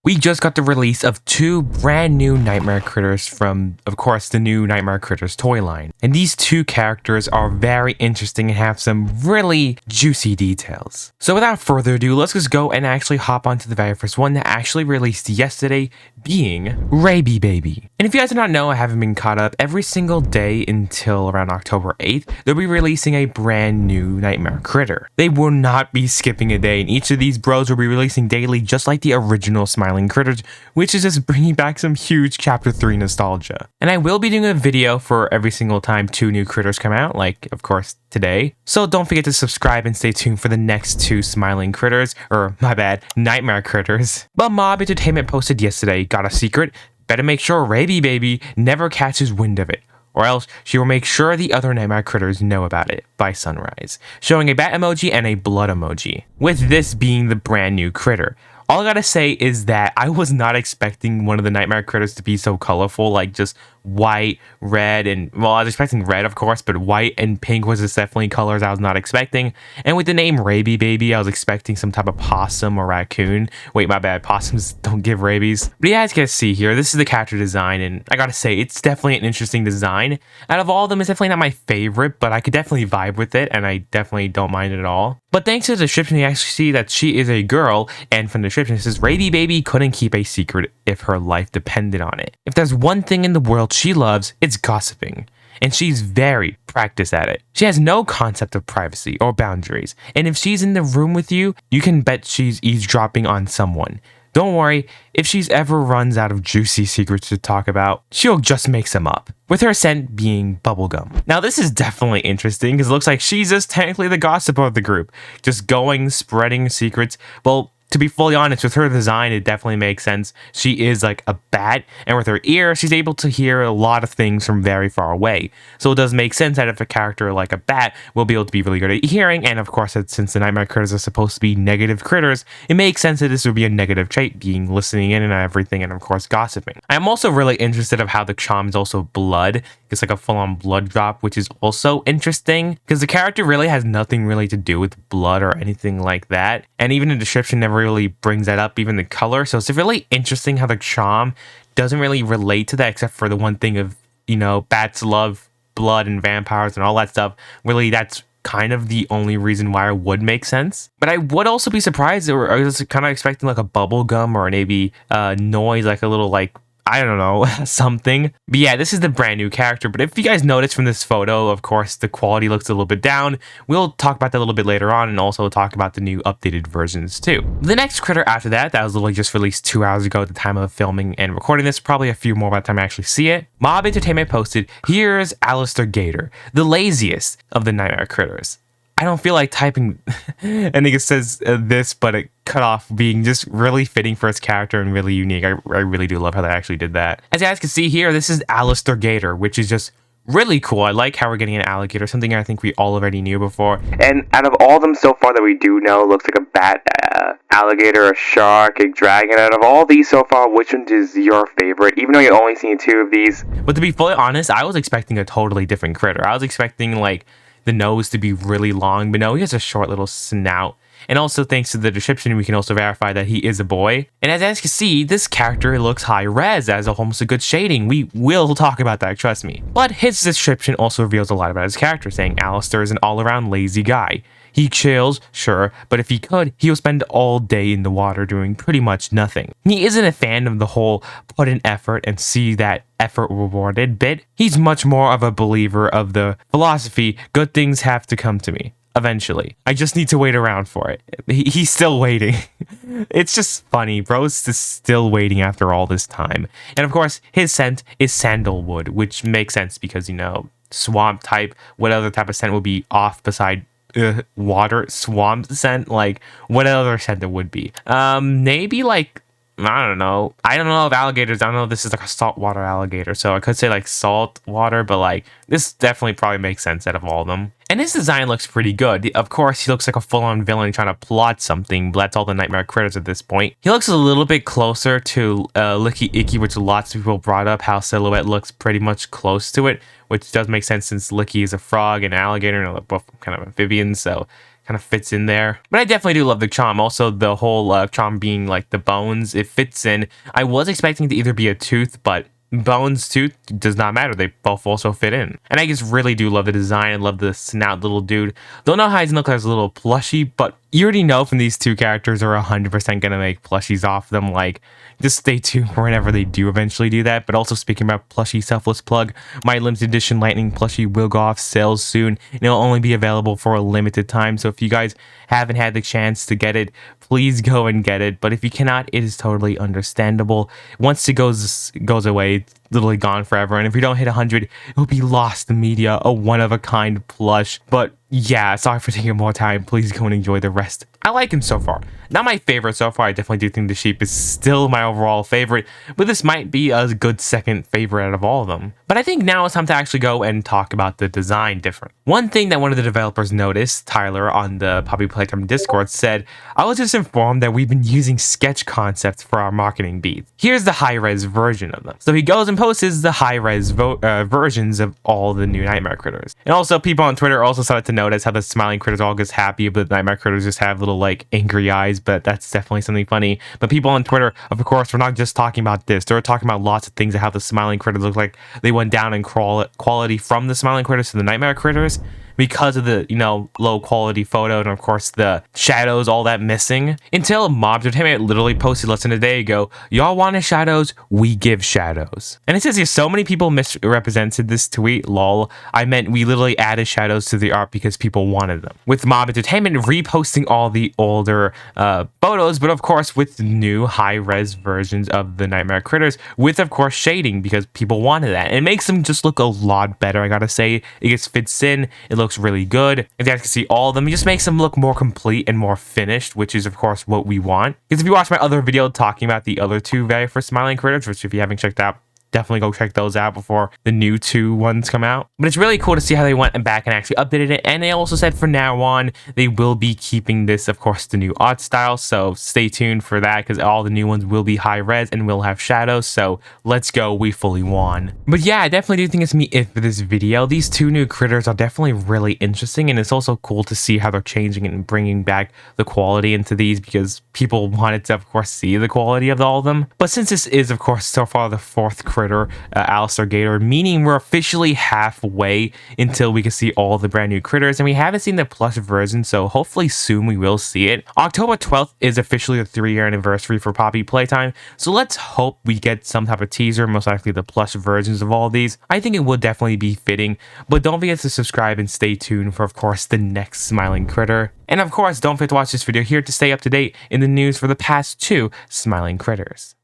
we just got the release of 2 brand new Nightmare Critters from, of course, the new Nightmare Critters toy line. And these 2 characters are very interesting and have some really juicy details. So without further ado, let's just go and actually hop onto the very first one that actually released yesterday, being Rabie Babby. And if you guys do not know, I haven't been caught up, every single day until around October 8th, they'll be releasing a brand new Nightmare Critter. They will not be skipping a day, and each of these bros will be releasing daily just like the original Smiling Critters, which is just bringing back some huge Chapter 3 nostalgia. And I will be doing a video for every single time 2 new critters come out, like, of course, today. So don't forget to subscribe and stay tuned for the next 2 Smiling Critters, or my bad, Nightmare Critters. But Mob Entertainment posted yesterday, got a secret, better make sure Rabie Babby never catches wind of it, or else she will make sure the other Nightmare Critters know about it by sunrise, showing a bat emoji and a blood emoji, with this being the brand new critter. All I gotta say is that I was not expecting one of the Nightmare Critters to be so colorful, like just white, red, and, well, I was expecting red, of course, but white and pink was just definitely colors I was not expecting. And with the name Rabie Babby, I was expecting some type of possum or raccoon. Wait, my bad, possums don't give rabies. But you guys can see here, this is the character design, and I gotta say, it's definitely an interesting design. Out of all of them, it's definitely not my favorite, but I could definitely vibe with it, and I definitely don't mind it at all. But thanks to the description, you actually see that she is a girl, and from the description, it says Rabie Babby couldn't keep a secret if her life depended on it. If there's one thing in the world she loves, it's gossiping, and she's very practiced at it. She has no concept of privacy or boundaries, and if she's in the room with you, you can bet she's eavesdropping on someone. Don't worry, if she's ever runs out of juicy secrets to talk about, she'll just make some up, with her scent being bubblegum. Now this is definitely interesting, because it looks like she's just technically the gossip of the group, just going, spreading secrets. Well, to be fully honest, with her design, it definitely makes sense. She is like a bat, and with her ear, she's able to hear a lot of things from very far away. So it does make sense that if a character like a bat will be able to be really good at hearing, and of course, since the Nightmare Critters are supposed to be negative critters, it makes sense that this would be a negative trait, being listening in and everything, and of course, gossiping. I'm also really interested of how the charm is also blood. It's like a full-on blood drop, which is also interesting, because the character really has nothing really to do with blood or anything like that, and even the description never really brings that up, even the color. So it's really interesting how the charm doesn't really relate to that, except for the one thing of, you know, bats love blood and vampires and all that stuff. Really, that's kind of the only reason why it would make sense. But I would also be surprised, or I was kind of expecting like a bubble gum or maybe noise, like a little, like, I don't know, something. But yeah, this is the brand new character. But if you guys notice from this photo, of course, the quality looks a little bit down. We'll talk about that a little bit later on, and also talk about the new updated versions too. The next critter after that was literally just released 2 hours ago at the time of filming and recording this, probably a few more by the time I actually see it. Mob Entertainment posted, here's Allister Gator, the laziest of the Nightmare Critters. I don't feel like typing, I think it says this, but it cut off, being just really fitting for its character and really unique. I really do love how they actually did that. As you guys can see here, this is Allister Gator, which is just really cool. I like how we're getting an alligator, something I think we all already knew before. And out of all of them so far that we do know, it looks like a bat, alligator, a shark, a dragon. Out of all these so far, which one is your favorite? Even though you've only seen 2 of these. But to be fully honest, I was expecting a totally different critter. I was expecting like the nose to be really long, but no, he has a short little snout. And also, thanks to the description, we can also verify that he is a boy. And as you guys can see, this character looks high res, as almost a good shading. We will talk about that, trust me. But his description also reveals a lot about his character, saying Allister is an all-around lazy guy. He chills, sure, but if he could, he would spend all day in the water doing pretty much nothing. He isn't a fan of the whole put in effort and see that effort rewarded bit. He's much more of a believer of the philosophy, good things have to come to me. Eventually. I just need to wait around for it. He's still waiting. It's just funny. Bro's just still waiting after all this time. And of course, his scent is sandalwood, which makes sense because, you know, swamp type, what other type of scent would be off beside water swamp scent? Like, what other scent it would be? Maybe like, I don't know if alligators, I don't know if this is like a saltwater alligator, so I could say like salt water, but like this definitely probably makes sense out of all of them. And his design looks pretty good. Of course, he looks like a full-on villain trying to plot something, but that's all the Nightmare Critters at this point. He looks a little bit closer to Licky Icky, which lots of people brought up, how Silhouette looks pretty much close to it, which does make sense since Licky is a frog and alligator, and they're both kind of amphibians, so kind of fits in there. But I definitely do love the charm. Also, the whole charm being like the bones, it fits in. I was expecting it to either be a tooth, but bones, tooth, does not matter. They both also fit in. And I just really do love the design. I love the snout little dude. Don't know how he's gonna look like a little plushie, but you already know from these two characters are 100% gonna make plushies off them. Like, just stay tuned for whenever they do eventually do that. But also, speaking about plushie, selfless plug, my limited edition lightning plushie will go off sales soon, and it'll only be available for a limited time. So if you guys haven't had the chance to get it, please go and get it. But if you cannot, it is totally understandable. Once it goes away, it's literally gone forever. And if you don't hit 100, it'll be lost in media, a one-of-a-kind plush. But yeah, sorry for taking more time. Please go and enjoy the rest. I like him so far. Not my favorite so far. I definitely do think the sheep is still my overall favorite, but this might be a good second favorite out of all of them. But I think now it's time to actually go and talk about the design difference. One thing that one of the developers noticed, Tyler, on the Poppy Playtime Discord said, I was just informed that we've been using sketch concepts for our marketing beats. Here's the high-res version of them. So he goes and posts the high-res versions of all the new Nightmare Critters. And also, people on Twitter also started to notice how the smiling critters all gets happy, but the Nightmare Critters just have little like angry eyes, but that's definitely something funny. But people on Twitter, of course, we're not just talking about this. They're talking about lots of things of how the smiling critters look like. They went down in quality from the smiling critters to the Nightmare Critters because of the, low quality photo and of course the shadows, all that missing. Until Mob Entertainment literally posted less than a day ago, y'all wanted shadows, we give shadows. And it says here, so many people misrepresented this tweet, lol. I meant we literally added shadows to the art because people wanted them. With Mob Entertainment reposting all the older photos, but of course with new high-res versions of the Nightmare Critters, with of course shading because people wanted that. And it makes them just look a lot better, I gotta say. It just fits in, it looks really good. If you guys can see all of them, it just makes them look more complete and more finished, which is of course what we want. Because if you watch my other video talking about the other two very first smiling critters, which if you haven't checked out, definitely go check those out before the new two ones come out. But it's really cool to see how they went back and actually updated it. And they also said from now on, they will be keeping this, of course, the new art style. So stay tuned for that because all the new ones will be high res and will have shadows. So let's go, we fully won. But yeah, I definitely do think it's me it for this video. These two new critters are definitely really interesting. And it's also cool to see how they're changing and bringing back the quality into these because people wanted to, of course, see the quality of all of them. But since this is, of course, so far the fourth critter, Allister Gator, meaning we're officially halfway until we can see all the brand new critters, and we haven't seen the plush version, so hopefully soon we will see it. October 12th is officially the 3-year anniversary for Poppy Playtime, so let's hope we get some type of teaser, most likely the plush versions of all these. I think it will definitely be fitting, but don't forget to subscribe and stay tuned for, of course, the next smiling critter. And of course, don't forget to watch this video here to stay up to date in the news for the past 2 smiling critters.